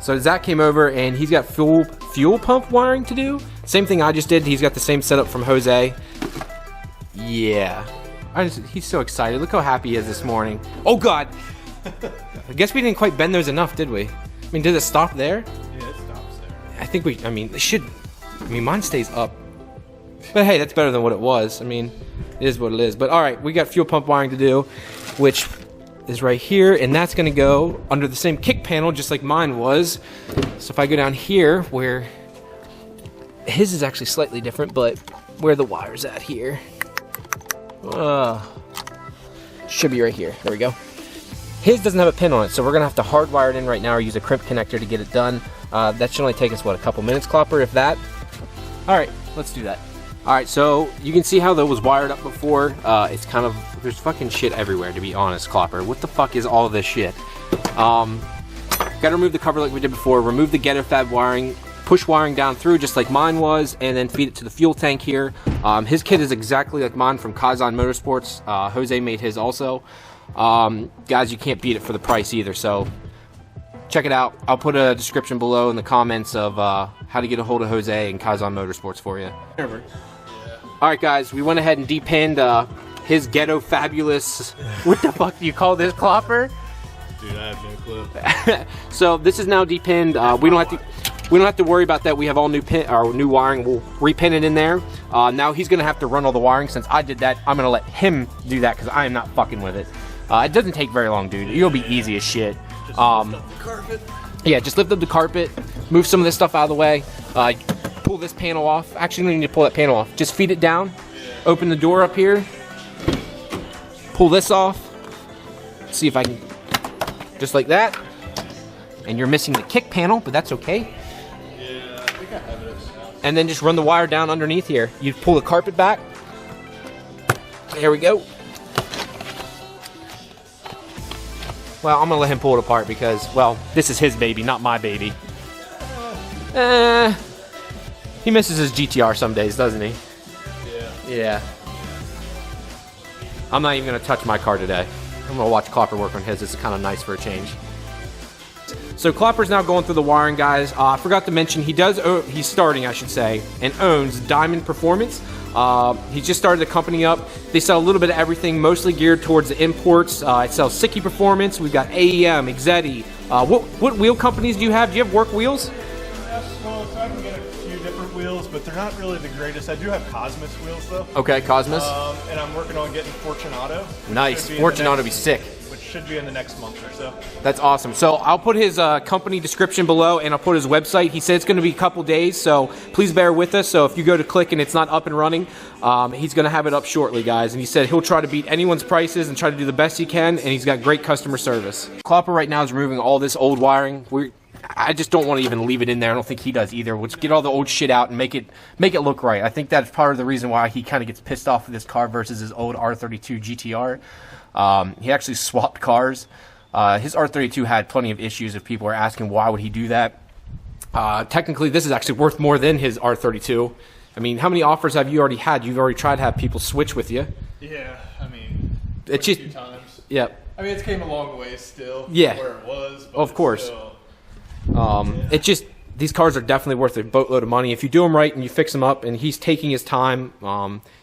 So Zach came over and he's got fuel pump wiring to do. Same thing I just did. He's got the same setup from Jose. Yeah. He's so excited. Look how happy he is this morning. Oh God. I guess we didn't quite bend those enough, did we? I mean, did it stop there? Yeah, it stops there. I think it should, mine stays up. But hey, that's better than what it was. I mean, it is what it is. But all right, we got fuel pump wiring to do, which is right here, and that's gonna go under the same kick panel, just like mine was. So if I go down here, where his is actually slightly different, but where the wire's at here. Should be right here. There we go. His doesn't have a pin on it, so we're gonna have to hardwire it in right now or use a crimp connector to get it done. That should only take us, what, a couple minutes, Clopper, if that? All right, let's do that. All right, so you can see how that was wired up before. It's kind of, there's fucking shit everywhere, to be honest, Clopper. What the fuck is all this shit? Gotta remove the cover like we did before, remove the ghetto fab wiring, push wiring down through just like mine was, and then feed it to the fuel tank here. His kit is exactly like mine from Kazan Motorsports. Jose made his also. Guys, you can't beat it for the price either, so check it out. I'll put a description below in the comments of how to get a hold of Jose and Kazan Motorsports for you. Alright guys, we went ahead and depinned his ghetto fabulous, what the fuck do you call this, Clopper? Dude, I have no clue. So this is now depinned. We don't have to worry about that. We have all new new wiring. We'll repin it in there. Now he's gonna have to run all the wiring. Since I did that, I'm gonna let him do that because I am not fucking with it. It doesn't take very long, dude. It'll be easy as shit. Just lift up the carpet. Yeah, just lift up the carpet, move some of this stuff out of the way, pull this panel off. Actually, you don't need to pull that panel off. Just feed it down, open the door up here, pull this off, see if I can, just like that. And you're missing the kick panel, but that's okay. Yeah, I think I have it. And then just run the wire down underneath here. You pull the carpet back. There we go. Well, I'm gonna let him pull it apart because, well, this is his baby, not my baby. He misses his GTR some days, doesn't he? Yeah. Yeah. I'm not even gonna touch my car today. I'm gonna watch Clopper work on his. It's kind of nice for a change. So Clopper's now going through the wiring, guys. I forgot to mention he's starting, I should say, and owns Dymon Performance. He just started the company up. They sell a little bit of everything, mostly geared towards the imports. It sells Sicky Performance. We've got AEM, Exetti. What wheel companies do you have? Do you have work wheels? Yes, well, so I can get a few different wheels, but they're not really the greatest. I do have Cosmos wheels, though. Okay, Cosmos. And I'm working on getting Fortunato. Nice. Fortunato would be sick. Which should be in the next month or so. That's awesome. So I'll put his company description below, and I'll put his website. He said it's going to be a couple days, so please bear with us. So if you go to click and it's not up and running, he's going to have it up shortly, guys. And he said he'll try to beat anyone's prices and try to do the best he can, and he's got great customer service. Clopper right now is removing all this old wiring. I just don't want to even leave it in there. I don't think he does either. We'll just get all the old shit out and make it look right. I think that's part of the reason why he kind of gets pissed off with this car versus his old R32 GTR. He actually swapped cars. His R32 had plenty of issues if people are asking why would he do that. Technically, this is actually worth more than his R32. I mean, how many offers have you already had? You've already tried to have people switch with you. Yeah, I mean, it's just, a few times. Yeah. I mean, it's came a long way still. Yeah. From where it was. But of course. Still, It's just, these cars are definitely worth a boatload of money. If you do them right and you fix them up, and he's taking his time.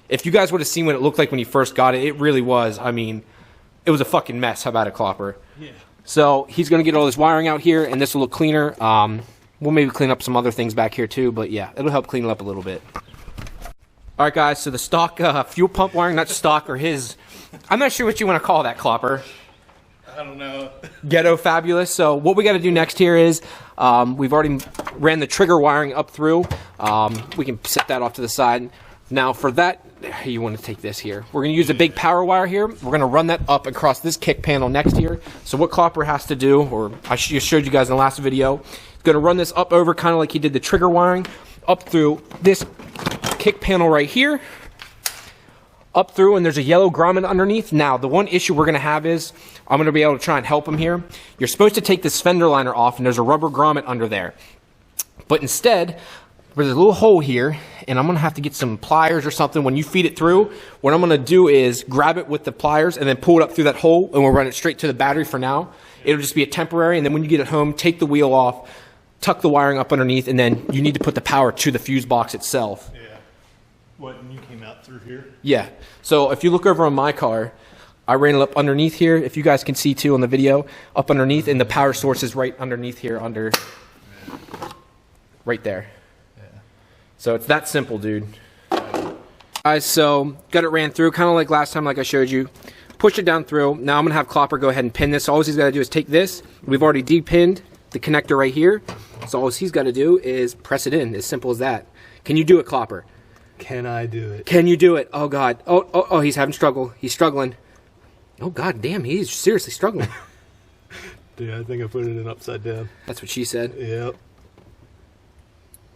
If you guys would have seen what it looked like when he first got it, it really was. I mean, it was a fucking mess. How about it, Clopper? Yeah. So he's going to get all this wiring out here, and this will look cleaner. We'll maybe clean up some other things back here too, but yeah, it'll help clean it up a little bit. All right, guys, so the stock fuel pump wiring, not stock, or his, I'm not sure what you want to call that, Clopper. I don't know. Ghetto fabulous. So what we got to do next here is we've already ran the trigger wiring up through. We can set that off to the side. Now for that, you want to take this here. We're going to use a big power wire here. We're going to run that up across this kick panel next here. So what Clopper has to do, or I just showed you guys in the last video, he's going to run this up over kind of like he did the trigger wiring, up through this kick panel right here, up through, and there's a yellow grommet underneath. Now, the one issue we're going to have is, I'm going to be able to try and help him here. You're supposed to take this fender liner off, and there's a rubber grommet under there. But instead, there's a little hole here, and I'm going to have to get some pliers or something. When you feed it through, what I'm going to do is grab it with the pliers and then pull it up through that hole, and we'll run it straight to the battery for now. It'll just be a temporary, and then when you get it home, take the wheel off, tuck the wiring up underneath, and then you need to put the power to the fuse box itself. Yeah. What, and you came out through here? Yeah. So if you look over on my car, I ran it up underneath here. If you guys can see too on the video, up underneath, and the power source is right underneath here, right there. Yeah. So it's that simple, dude. Guys, so got it ran through, kind of like last time, like I showed you. Push it down through. Now I'm gonna have Klopper go ahead and pin this. So all he's gotta do is take this. We've already depinned the connector right here. So all he's gotta do is press it in. As simple as that. Can you do it, Klopper? Can I do it? Can you do it? Oh God. Oh, he's having struggle. He's struggling. Oh God damn, he's seriously struggling. Dude, I think I put it in upside down. That's what she said. Yep.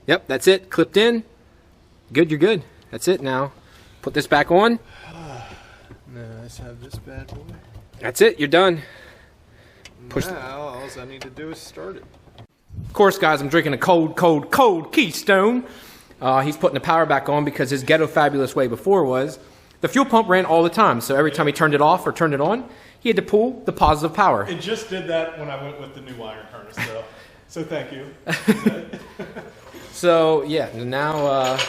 Yep, that's it. Clipped in. Good, you're good. That's it now. Put this back on. Now let's have this bad boy. That's it, you're done. Push. Now all I need to do is start it. Of course, guys, I'm drinking a cold Keystone. He's putting the power back on because his ghetto fabulous way before was the fuel pump ran all the time. So every time he turned it off or turned it on, he had to pull the positive power. It just did that when I went with the new wiring harness, though. So thank you. So yeah, now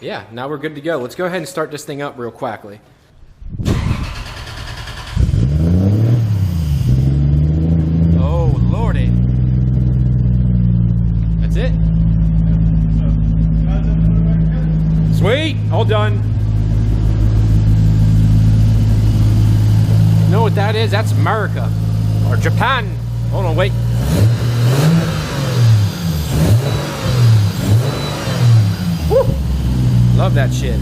now we're good to go. Let's go ahead and start this thing up real quickly. Oh lordy, that's it. Sweet, all done. You know what that is? That's America or Japan. Hold on, wait. Woo. Love that shit.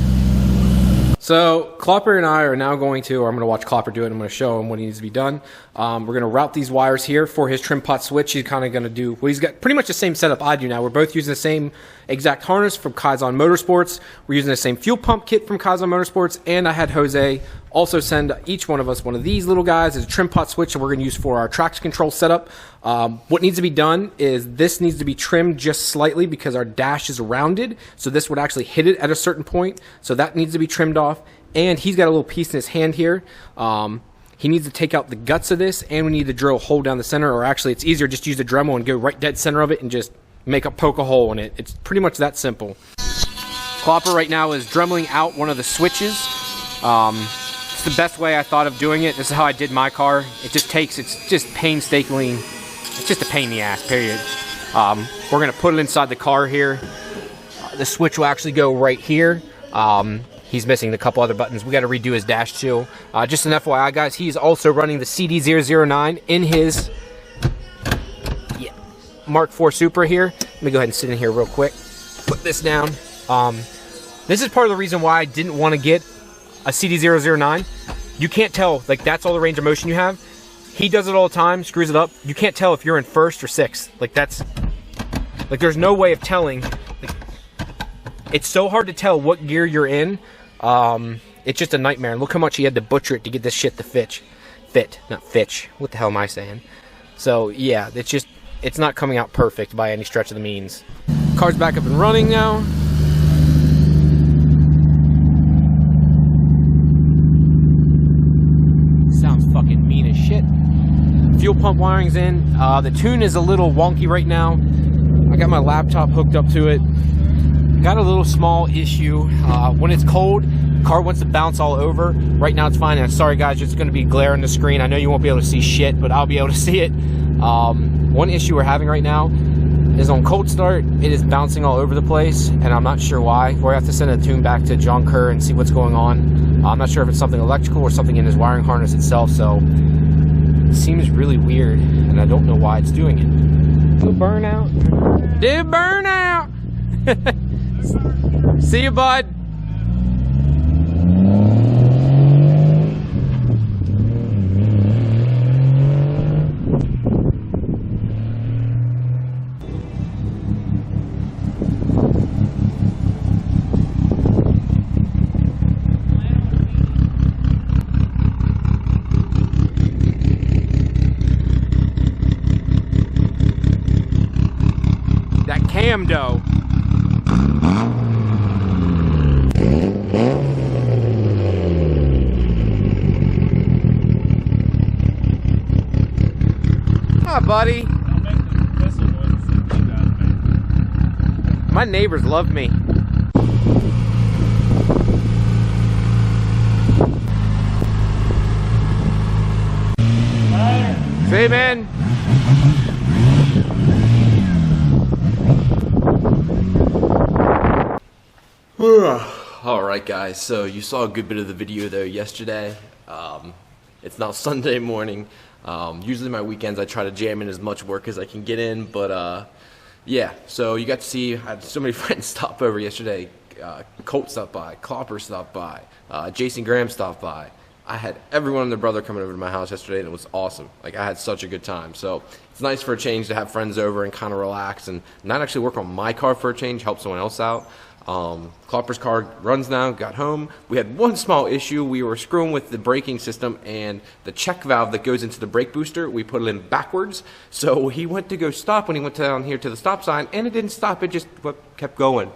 So Klopper and I are now going to, or I'm going to watch Klopper do it. I'm going to show him what needs to be done. We're going to route these wires here for his trim pot switch. He's kind of going to do, well, he's got pretty much the same setup I do now. We're both using the same exact harness from Kaizen Motorsports. We're using the same fuel pump kit from Kaizen Motorsports. And I had Jose also send each one of us one of these little guys as a trim pot switch that we're going to use for our traction control setup. What needs to be done is this needs to be trimmed just slightly because our dash is rounded. So this would actually hit it at a certain point. So that needs to be trimmed off. And he's got a little piece in his hand here. He needs to take out the guts of this, and we need to drill a hole down the center, or actually it's easier just to use the Dremel and go right dead center of it and just poke a hole in it. It's pretty much that simple. Klopper right now is dremeling out one of the switches. It's the best way I thought of doing it. This is how I did my car. It just takes, it's just painstakingly, it's just a pain in the ass, period. We're gonna put it inside the car here. The switch will actually go right here. He's missing a couple other buttons. We got to redo his dash too. Just an FYI, guys, he's also running the CD009 in his Mark IV Supra here. Let me go ahead and sit in here real quick. Put this down. This is part of the reason why I didn't want to get a CD009. You can't tell, like, that's all the range of motion you have. He does it all the time, screws it up. You can't tell if you're in first or sixth. Like, that's, like, there's no way of telling. Like, it's so hard to tell what gear you're in. It's just a nightmare. And look how much he had to butcher it to get this shit to fit, not fitch. What the hell am I saying? So yeah, it's not coming out perfect by any stretch of the means. Car's back up and running now. Sounds fucking mean as shit. Fuel pump wiring's in. The tune is a little wonky right now. I got my laptop hooked up to it. Got a little small issue. When it's cold, the car wants to bounce all over. Right now it's fine. And sorry guys, it's going to be glare on the screen. I know you won't be able to see shit, but I'll be able to see it. One issue we're having right now is on cold start, it is bouncing all over the place, and I'm not sure why. We're going to have to send a tune back to John Kerr and see what's going on. I'm not sure if it's something electrical or something in his wiring harness itself, so it seems really weird, and I don't know why it's doing it. Dude, burnout. Dude, burnout! See you, bud. That cam dough. Hi, buddy. My neighbors love me. See you, man. Alright guys, so you saw a good bit of the video there yesterday. It's now Sunday morning. Usually my weekends I try to jam in as much work as I can get in, but yeah, so you got to see, I had so many friends stop over yesterday. Colt stopped by, Clopper stopped by, Jason Graham stopped by. I had everyone and their brother coming over to my house yesterday, and it was awesome. Like, I had such a good time. So it's nice for a change to have friends over and kind of relax and not actually work on my car for a change, help someone else out. Clopper's car runs now, got home. We had one small issue. We were screwing with the braking system, and the check valve that goes into the brake booster, we put it in backwards. So he went to go stop when he went down here to the stop sign, and it didn't stop. It just kept going.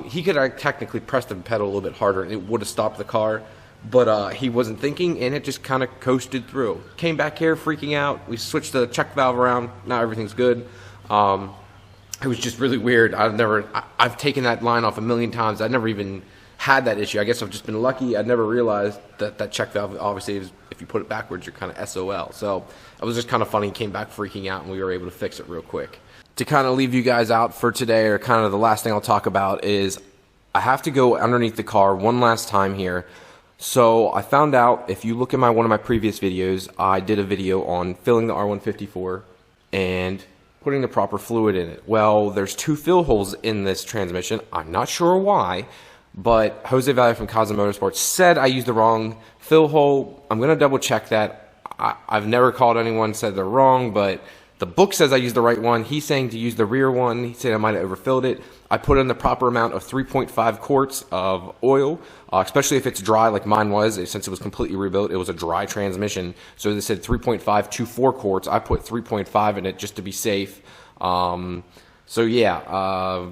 He could have technically pressed the pedal a little bit harder, and it would have stopped the car. But he wasn't thinking, and it just kind of coasted through. Came back here freaking out. We switched the check valve around. Now everything's good. It was just really weird. I've taken that line off a million times. I've never even had that issue. I guess I've just been lucky. I never realized that that check valve, obviously, if you put it backwards, you're kind of SOL. So it was just kind of funny. He came back freaking out, and we were able to fix it real quick. To kind of leave you guys out for today, or kind of the last thing I'll talk about, is I have to go underneath the car one last time here. So I found out, if you look at one of my previous videos, I did a video on filling the R154 and putting the proper fluid in it. Well, there's 2 fill holes in this transmission. I'm not sure why, but Jose Valle from Cosmo Motorsports said I used the wrong fill hole. I'm going to double check that. I've never called anyone said they're wrong, but the book says I used the right one. He's saying to use the rear one. He said I might have overfilled it. I put in the proper amount of 3.5 quarts of oil, especially if it's dry like mine was. Since it was completely rebuilt, it was a dry transmission. So they said 3.5 to 4 quarts. I put 3.5 in it just to be safe. So yeah,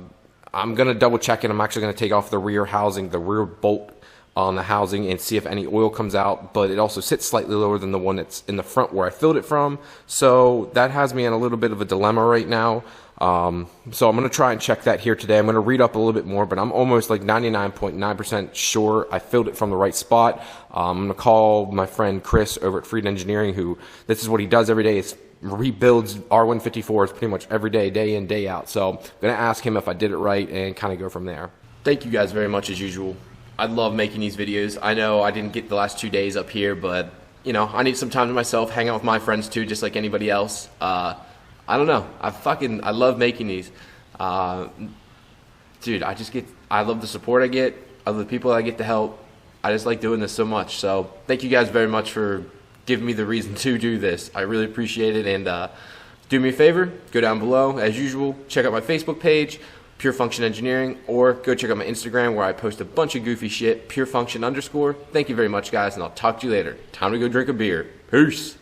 I'm going to double check it. I'm actually going to take off the rear housing, the rear bolt on the housing, and see if any oil comes out. But it also sits slightly lower than the one that's in the front where I filled it from. So that has me in a little bit of a dilemma right now. So I'm going to try and check that here today. I'm going to read up a little bit more, but I'm almost like 99.9% sure I filled it from the right spot. I'm going to call my friend Chris over at Freed Engineering, who this is what he does every day. Is rebuilds R154s pretty much every day, day in, day out. So I'm going to ask him if I did it right and kind of go from there. Thank you guys very much as usual. I love making these videos. I know I didn't get the last 2 days up here, but you know, I need some time to myself, hang out with my friends too, just like anybody else. I don't know. I love making these. Dude, I love the support I get. I love the people I get to help. I just like doing this so much. So thank you guys very much for giving me the reason to do this. I really appreciate it. And do me a favor, go down below as usual, check out my Facebook page, Pure Function Engineering, or go check out my Instagram where I post a bunch of goofy shit, purefunction_. Thank you very much, guys, and I'll talk to you later. Time to go drink a beer. Peace.